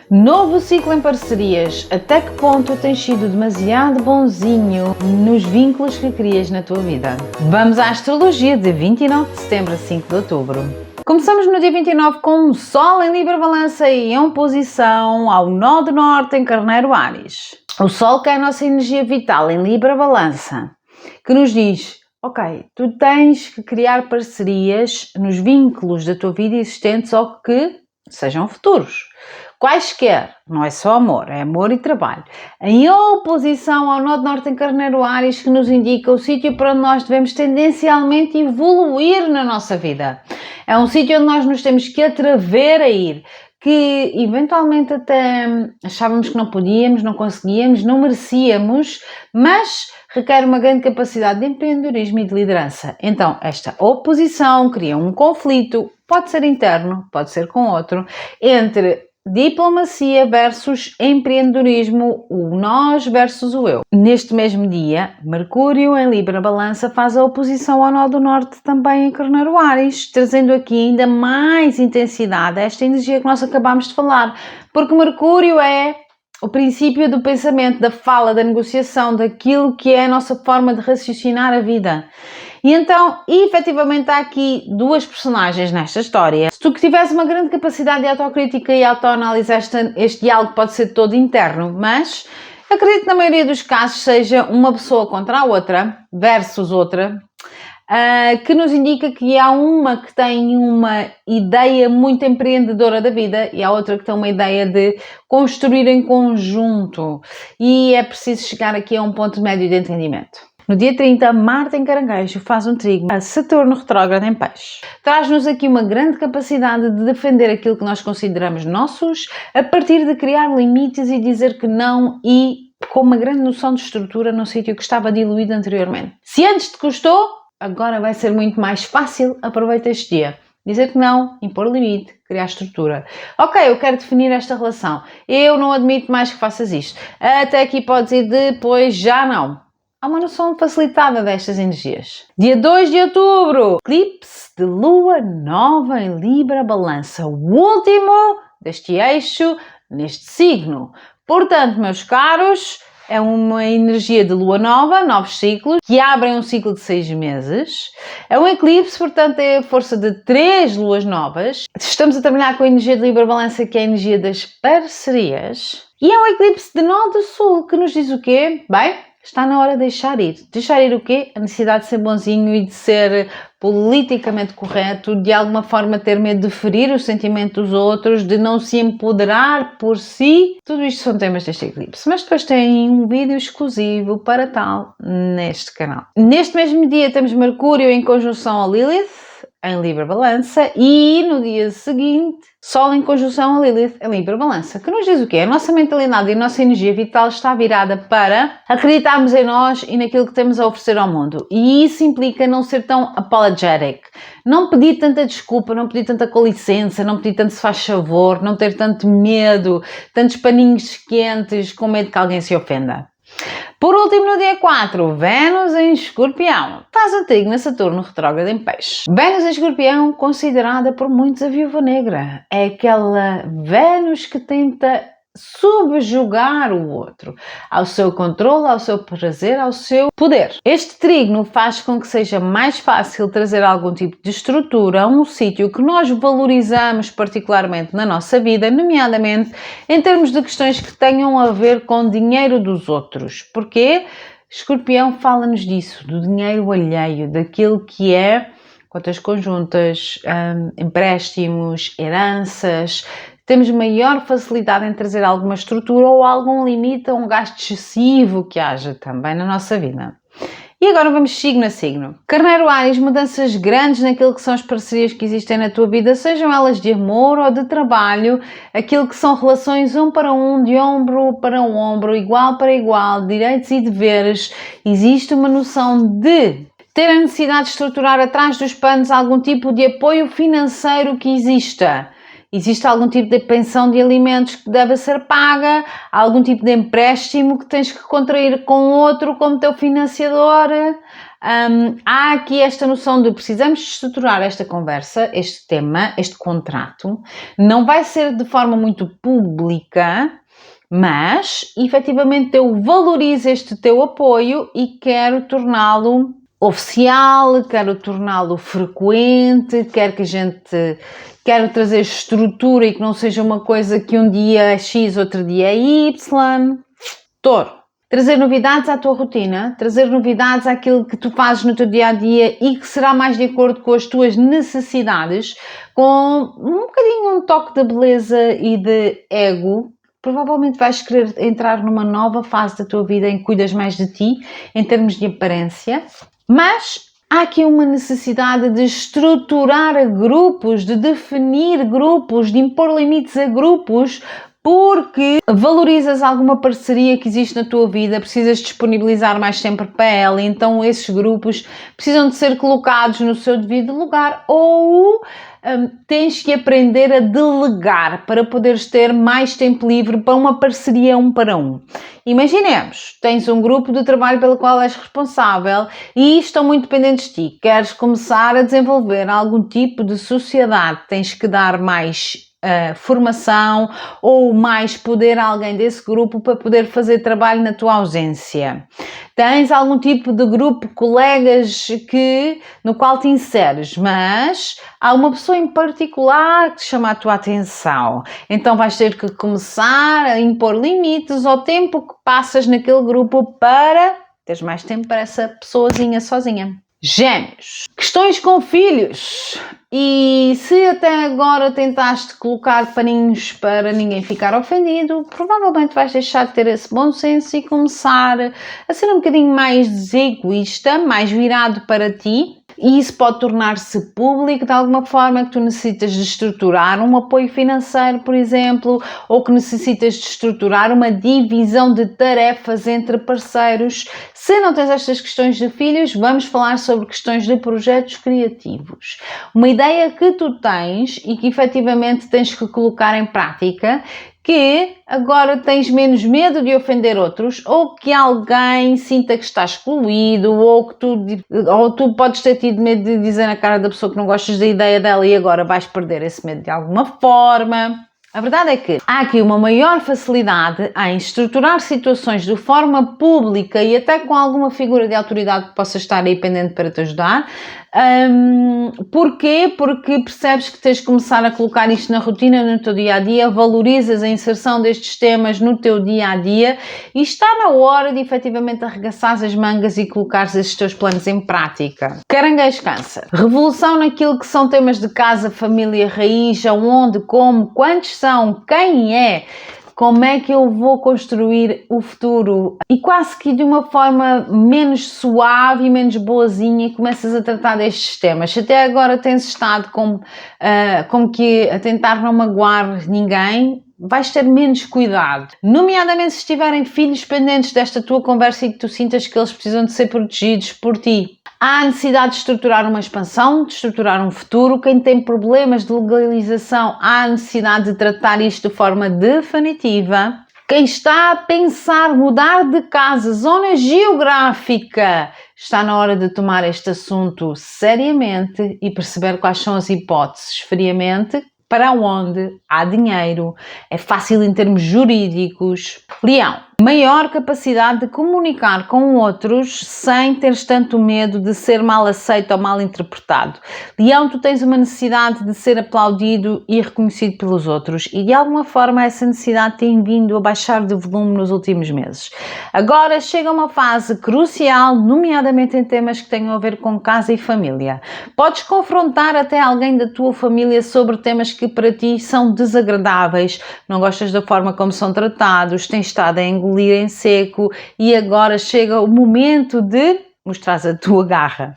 Novo ciclo em parcerias. Até que ponto tens sido demasiado bonzinho nos vínculos que crias na tua vida? Vamos à astrologia de 29 de setembro a 5 de outubro. Começamos no dia 29 com o Sol em Libra Balança e em oposição ao Nó do Norte em Carneiro Áries. O Sol que é a nossa energia vital em Libra Balança, que nos diz: ok, tu tens que criar parcerias nos vínculos da tua vida existentes ou que sejam futuros. Quaisquer, não é só amor, é amor e trabalho. Em oposição ao Nó do Norte em Carneiro Áries, que nos indica o sítio para onde nós devemos tendencialmente evoluir na nossa vida. É um sítio onde nós nos temos que atrever a ir, que eventualmente até achávamos que não podíamos, não conseguíamos, não merecíamos, mas requer uma grande capacidade de empreendedorismo e de liderança. Então, esta oposição cria um conflito, pode ser interno, pode ser com outro, entre diplomacia versus empreendedorismo, o nós versus o eu. Neste mesmo dia, Mercúrio em Libra Balança faz a oposição ao Nó do Norte também em Carneiro Áries, trazendo aqui ainda mais intensidade a esta energia que nós acabámos de falar, porque Mercúrio é o princípio do pensamento, da fala, da negociação, daquilo que é a nossa forma de raciocinar a vida. E então, efetivamente, há aqui duas personagens nesta história. Se tu que tivesse uma grande capacidade de autocrítica e autoanálise, este diálogo pode ser todo interno, mas acredito que na maioria dos casos seja uma pessoa contra a outra, versus outra, que nos indica que há uma que tem uma ideia muito empreendedora da vida e há outra que tem uma ideia de construir em conjunto. E é preciso chegar aqui a um ponto médio de entendimento. No dia 30, Marte em Caranguejo faz um trígono a Saturno retrógrado em Peixe. Traz-nos aqui uma grande capacidade de defender aquilo que nós consideramos nossos, a partir de criar limites e dizer que não e com uma grande noção de estrutura no sítio que estava diluído anteriormente. Se antes te custou, agora vai ser muito mais fácil. Aproveita este dia. Dizer que não, impor limite, criar estrutura. Ok, eu quero definir esta relação. Eu não admito mais que faças isto. Até aqui podes ir depois, já não. Há uma noção facilitada destas energias. Dia 2 de outubro, eclipse de lua nova em Libra Balança, o último deste eixo neste signo. Portanto, meus caros, é uma energia de lua nova, novos ciclos, que abrem um ciclo de 6 meses. É um eclipse, portanto, é a força de 3 luas novas. Estamos a trabalhar com a energia de Libra Balança, que é a energia das parcerias. E é um eclipse de Nó do Sul, que nos diz o quê? Bem, está na hora de deixar ir. Deixar ir o quê? A necessidade de ser bonzinho e de ser politicamente correto, de alguma forma ter medo de ferir o sentimento dos outros, de não se empoderar por si. Tudo isto são temas deste eclipse. Mas depois tem um vídeo exclusivo para tal neste canal. Neste mesmo dia temos Mercúrio em conjunção a Lilith, em Libra Balança, e no dia seguinte, Sol em conjunção a Lilith em Libra Balança, que nos diz o quê? A nossa mentalidade e a nossa energia vital está virada para acreditarmos em nós e naquilo que temos a oferecer ao mundo. E isso implica não ser tão apologetic, não pedir tanta desculpa, não pedir tanta com licença, não pedir tanto se faz favor, não ter tanto medo, tantos paninhos quentes com medo que alguém se ofenda. Por último, no dia 4, Vênus em Escorpião faz um trígono a Saturno retrógrado em Peixe. Vênus em Escorpião, considerada por muitos a viúva negra, é aquela Vênus que tenta subjugar o outro ao seu controle, ao seu prazer, ao seu poder. Este trígono faz com que seja mais fácil trazer algum tipo de estrutura a um sítio que nós valorizamos particularmente na nossa vida, nomeadamente em termos de questões que tenham a ver com dinheiro dos outros. Porquê? Escorpião fala-nos disso, do dinheiro alheio, daquilo que é contas conjuntas, empréstimos, heranças. Temos maior facilidade em trazer alguma estrutura ou algum limite a um gasto excessivo que haja também na nossa vida. E agora vamos signo a signo. Carneiro Áries, mudanças grandes naquilo que são as parcerias que existem na tua vida, sejam elas de amor ou de trabalho, aquilo que são relações um para um, de ombro para ombro, igual para igual, direitos e deveres. Existe uma noção de ter a necessidade de estruturar atrás dos panos algum tipo de apoio financeiro que exista. Existe algum tipo de pensão de alimentos que deve ser paga, algum tipo de empréstimo que tens que contrair com outro como teu financiador, Há aqui esta noção de precisamos estruturar esta conversa, este tema, este contrato. Não vai ser de forma muito pública, mas efetivamente eu valorizo este teu apoio e quero torná-lo oficial, quero torná-lo frequente, quero trazer estrutura e que não seja uma coisa que um dia é X, outro dia é Y. Touro. Trazer novidades à tua rotina, trazer novidades àquilo que tu fazes no teu dia-a-dia e que será mais de acordo com as tuas necessidades, com um bocadinho um toque de beleza e de ego. Provavelmente vais querer entrar numa nova fase da tua vida em que cuidas mais de ti, em termos de aparência, mas há aqui uma necessidade de estruturar grupos, de definir grupos, de impor limites a grupos, porque valorizas alguma parceria que existe na tua vida, precisas disponibilizar mais tempo para ela, então esses grupos precisam de ser colocados no seu devido lugar ou tens que aprender a delegar para poderes ter mais tempo livre para uma parceria 1 para 1. Imaginemos, tens um grupo de trabalho pelo qual és responsável e estão muito dependentes de ti. Queres começar a desenvolver algum tipo de sociedade, tens que dar mais formação ou mais poder a alguém desse grupo para poder fazer trabalho na tua ausência. Tens algum tipo de grupo, colegas no qual te inseres, mas há uma pessoa em particular que te chama a tua atenção. Então vais ter que começar a impor limites ao tempo que passas naquele grupo para teres mais tempo para essa pessoazinha sozinha. Gêmeos. Questões com filhos. E se até agora tentaste colocar paninhos para ninguém ficar ofendido, provavelmente vais deixar de ter esse bom senso e começar a ser um bocadinho mais egoísta, mais virado para ti. E isso pode tornar-se público de alguma forma que tu necessitas de estruturar um apoio financeiro, por exemplo, ou que necessitas de estruturar uma divisão de tarefas entre parceiros. Se não tens estas questões de filhos, vamos falar sobre questões de projetos criativos. Uma ideia que tu tens e que efetivamente tens que colocar em prática, que agora tens menos medo de ofender outros ou que alguém sinta que está excluído ou tu podes ter tido medo de dizer na cara da pessoa que não gostas da ideia dela e agora vais perder esse medo de alguma forma. A verdade é que há aqui uma maior facilidade em estruturar situações de forma pública e até com alguma figura de autoridade que possa estar aí pendente para te ajudar. Porquê? Porque percebes que tens de começar a colocar isto na rotina, no teu dia-a-dia, valorizas a inserção destes temas no teu dia-a-dia e está na hora de efetivamente arregaçares as mangas e colocares estes teus planos em prática. Caranguejo Câncer. Revolução naquilo que são temas de casa, família, raiz, aonde, como, quantos são, quem é, como é que eu vou construir o futuro e quase que de uma forma menos suave e menos boazinha começas a tratar destes temas. Até agora tens estado como que a tentar não magoar ninguém, vais ter menos cuidado, nomeadamente se estiverem filhos pendentes desta tua conversa e que tu sintas que eles precisam de ser protegidos por ti. Há a necessidade de estruturar uma expansão, de estruturar um futuro. Quem tem problemas de legalização, há a necessidade de tratar isto de forma definitiva. Quem está a pensar mudar de casa, zona geográfica, está na hora de tomar este assunto seriamente e perceber quais são as hipóteses friamente. Para onde há dinheiro, é fácil em termos jurídicos. Leão, maior capacidade de comunicar com outros sem teres tanto medo de ser mal aceito ou mal interpretado. Leão, tu tens uma necessidade de ser aplaudido e reconhecido pelos outros e de alguma forma essa necessidade tem vindo a baixar de volume nos últimos meses. Agora chega uma fase crucial, nomeadamente em temas que tenham a ver com casa e família. Podes confrontar até alguém da tua família sobre temas que para ti são desagradáveis, não gostas da forma como são tratados, tens estado a engolir em seco e agora chega o momento de mostrar a tua garra.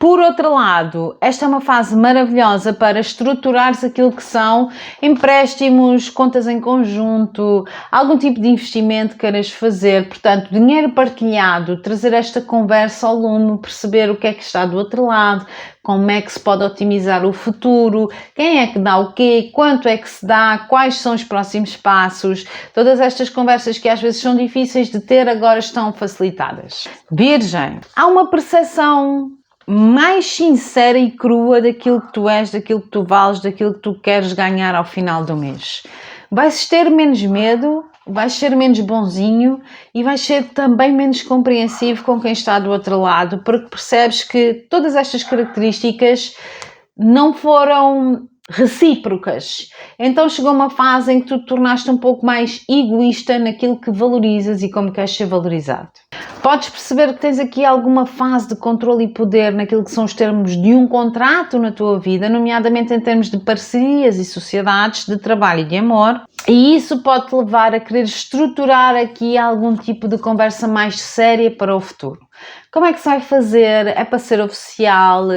Por outro lado, esta é uma fase maravilhosa para estruturares aquilo que são empréstimos, contas em conjunto, algum tipo de investimento que queiras fazer. Portanto, dinheiro partilhado, trazer esta conversa ao lume, perceber o que é que está do outro lado, como é que se pode otimizar o futuro, quem é que dá o quê, quanto é que se dá, quais são os próximos passos. Todas estas conversas que às vezes são difíceis de ter agora estão facilitadas. Virgem, há uma percepção mais sincera e crua daquilo que tu és, daquilo que tu vales, daquilo que tu queres ganhar ao final do mês. Vais ter menos medo, vais ser menos bonzinho e vais ser também menos compreensivo com quem está do outro lado, porque percebes que todas estas características não foram recíprocas. Então chegou uma fase em que tu te tornaste um pouco mais egoísta naquilo que valorizas e como queres ser valorizado. Podes perceber que tens aqui alguma fase de controle e poder naquilo que são os termos de um contrato na tua vida, nomeadamente em termos de parcerias e sociedades, de trabalho e de amor. E isso pode-te levar a querer estruturar aqui algum tipo de conversa mais séria para o futuro. Como é que se vai fazer? É para ser oficial?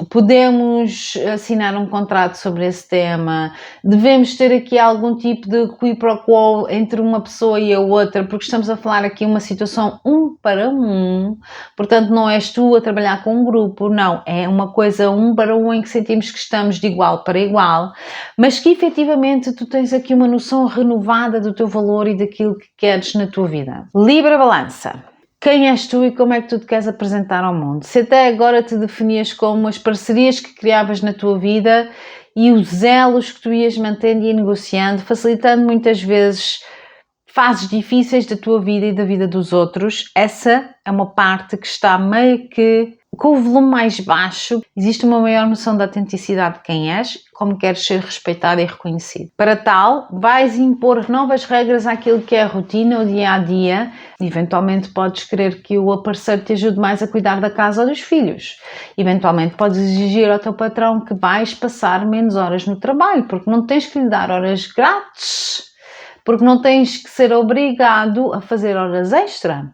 Podemos assinar um contrato sobre esse tema? Devemos ter aqui algum tipo de quid pro quo entre uma pessoa e a outra? Porque estamos a falar aqui uma situação um para um. Portanto, não és tu a trabalhar com um grupo, não. É uma coisa um para um em que sentimos que estamos de igual para igual, mas que efetivamente tu tens aqui uma noção renovada do teu valor e daquilo que queres na tua vida. Libra, Balança. Quem és tu e como é que tu te queres apresentar ao mundo? Se até agora te definias como as parcerias que criavas na tua vida e os elos que tu ias mantendo e negociando, facilitando muitas vezes fases difíceis da tua vida e da vida dos outros, essa é uma parte que está meio que com o volume mais baixo. Existe uma maior noção da autenticidade de quem és, como queres ser respeitado e reconhecido. Para tal, vais impor novas regras àquilo que é a rotina, o dia-a-dia. Eventualmente podes querer que o parceiro te ajude mais a cuidar da casa ou dos filhos. Eventualmente podes exigir ao teu patrão que vais passar menos horas no trabalho, porque não tens que lhe dar horas grátis, porque não tens que ser obrigado a fazer horas extra.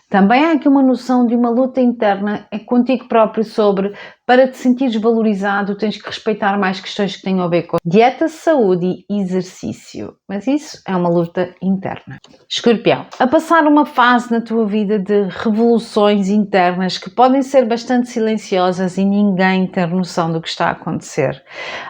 Também há aqui uma noção de uma luta interna contigo próprio sobre, para te sentires valorizado, tens que respeitar mais questões que tenham a ver com dieta, saúde e exercício. Mas isso é uma luta interna. Escorpião, a passar uma fase na tua vida de revoluções internas que podem ser bastante silenciosas e ninguém ter noção do que está a acontecer.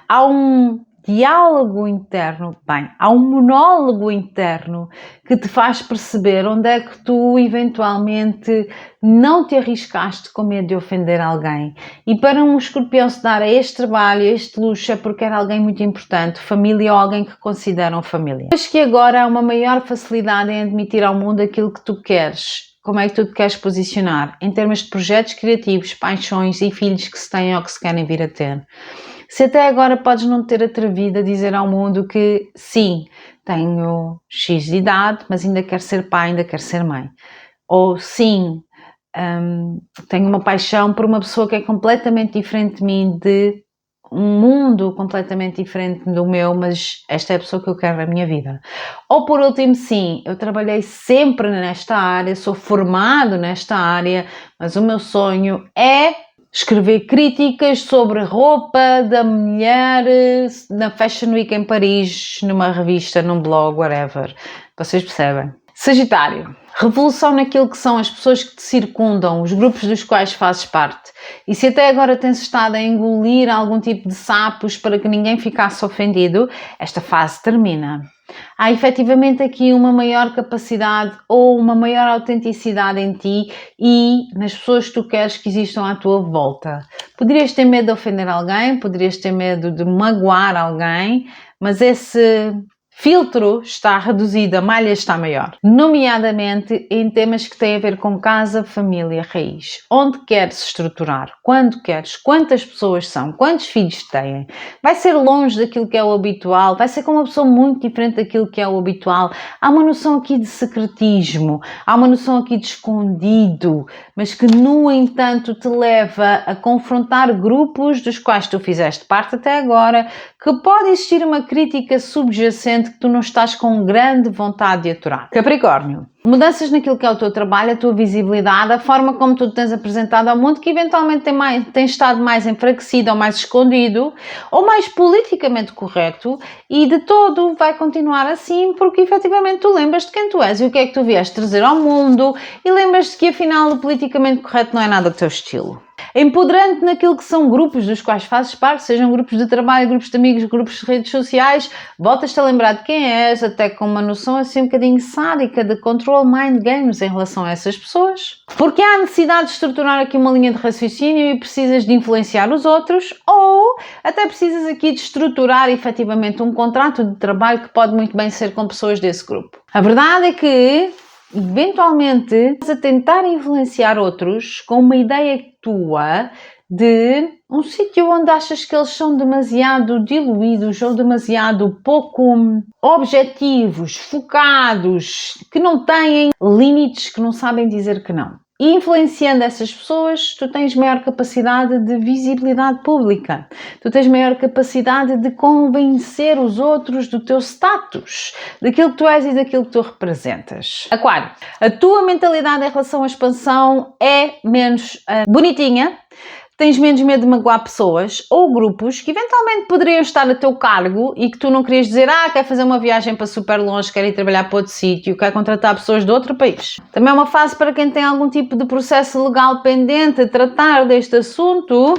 Há um diálogo interno, há um monólogo interno que te faz perceber onde é que tu eventualmente não te arriscaste com medo de ofender alguém. E para um escorpião se dar a este trabalho, a este luxo, é porque era alguém muito importante, família ou alguém que consideram família. Acho que agora há uma maior facilidade em admitir ao mundo aquilo que tu queres. Como é que tu te queres posicionar em termos de projetos criativos, paixões e filhos que se têm ou que se querem vir a ter. Se até agora podes não ter atrevido a dizer ao mundo que sim, tenho X de idade, mas ainda quero ser pai, ainda quero ser mãe. Ou sim, tenho uma paixão por uma pessoa que é completamente diferente de mim, de um mundo completamente diferente do meu, mas esta é a pessoa que eu quero na minha vida. Ou por último, sim, eu trabalhei sempre nesta área, sou formado nesta área, mas o meu sonho é escrever críticas sobre roupa da mulher na Fashion Week em Paris, numa revista, num blog, whatever. Vocês percebem? Sagitário. Revolução naquilo que são as pessoas que te circundam, os grupos dos quais fazes parte. E se até agora tens estado a engolir algum tipo de sapos para que ninguém ficasse ofendido, esta fase termina. Há efetivamente aqui uma maior capacidade ou uma maior autenticidade em ti e nas pessoas que tu queres que existam à tua volta. Poderias ter medo de ofender alguém, poderias ter medo de magoar alguém, mas esse filtro está reduzido, a malha está maior. Nomeadamente em temas que têm a ver com casa, família, raiz. Onde queres estruturar, quando queres, quantas pessoas são, quantos filhos têm. Vai ser longe daquilo que é o habitual, vai ser com uma pessoa muito diferente daquilo que é o habitual. Há uma noção aqui de secretismo, há uma noção aqui de escondido, mas que no entanto te leva a confrontar grupos dos quais tu fizeste parte até agora, que pode existir uma crítica subjacente claramente que tu não estás com grande vontade de aturar. Capricórnio. Mudanças naquilo que é o teu trabalho, a tua visibilidade, a forma como tu te tens apresentado ao mundo, que eventualmente tem estado mais enfraquecido ou mais escondido, ou mais politicamente correto, e de todo vai continuar assim, porque efetivamente tu lembras de quem tu és e o que é que tu vieste trazer ao mundo, e lembras-te que afinal o politicamente correto não é nada do teu estilo. Empoderante naquilo que são grupos dos quais fazes parte, sejam grupos de trabalho, grupos de amigos, grupos de redes sociais, voltas-te a lembrar de quem és, até com uma noção assim um bocadinho sádica de control mind games em relação a essas pessoas. Porque há necessidade de estruturar aqui uma linha de raciocínio e precisas de influenciar os outros, ou até precisas aqui de estruturar efetivamente um contrato de trabalho que pode muito bem ser com pessoas desse grupo. A verdade é que eventualmente estás a tentar influenciar outros com uma ideia tua de um sítio onde achas que eles são demasiado diluídos ou demasiado pouco objetivos, focados, que não têm limites, que não sabem dizer que não. E influenciando essas pessoas, tu tens maior capacidade de visibilidade pública. Tu tens maior capacidade de convencer os outros do teu status, daquilo que tu és e daquilo que tu representas. Aquário, a tua mentalidade em relação à expansão é menos bonitinha. Tens menos medo de magoar pessoas ou grupos que eventualmente poderiam estar a teu cargo e que tu não querias dizer, quer fazer uma viagem para super longe, quer ir trabalhar para outro sítio, quer contratar pessoas de outro país. Também é uma fase para quem tem algum tipo de processo legal pendente a tratar deste assunto.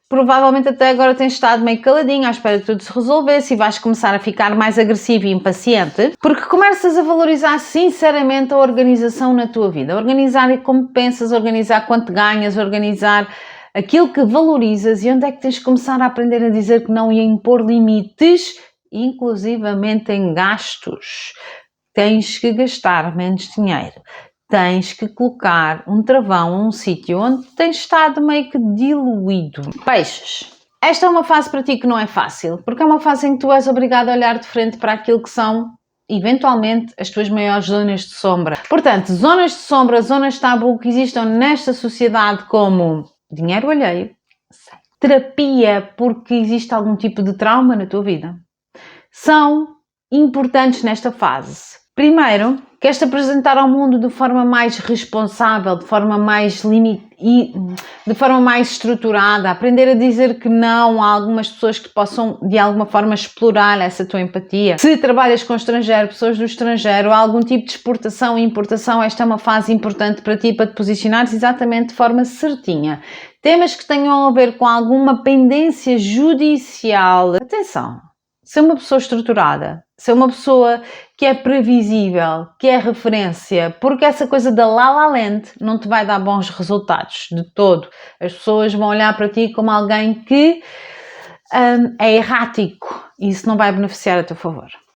Provavelmente até agora tens estado meio caladinho à espera de tudo se resolvesse e vais começar a ficar mais agressivo e impaciente, porque começas a valorizar sinceramente a organização na tua vida. Organizar como pensas, organizar quanto ganhas, organizar aquilo que valorizas e onde é que tens de começar a aprender a dizer que não e a impor limites, inclusivamente em gastos. Tens que gastar menos dinheiro. Tens que colocar um travão, um sítio onde tens estado meio que diluído. Peixes. Esta é uma fase para ti que não é fácil, porque é uma fase em que tu és obrigado a olhar de frente para aquilo que são, eventualmente, as tuas maiores zonas de sombra. Portanto, zonas de sombra, zonas de tabu que existam nesta sociedade como dinheiro alheio, terapia porque existe algum tipo de trauma na tua vida, são importantes nesta fase. Primeiro, queres-te apresentar ao mundo de forma mais responsável, de forma mais de forma mais estruturada, aprender a dizer que não a algumas pessoas que possam de alguma forma explorar essa tua empatia. Se trabalhas com estrangeiro, pessoas do estrangeiro, algum tipo de exportação e importação, esta é uma fase importante para ti, para te posicionares exatamente de forma certinha. Temas que tenham a ver com alguma pendência judicial. Atenção, ser uma pessoa estruturada, ser uma pessoa que é previsível, que é referência, porque essa coisa da La La Land não te vai dar bons resultados de todo. As pessoas vão olhar para ti como alguém que é errático e isso não vai beneficiar a teu favor.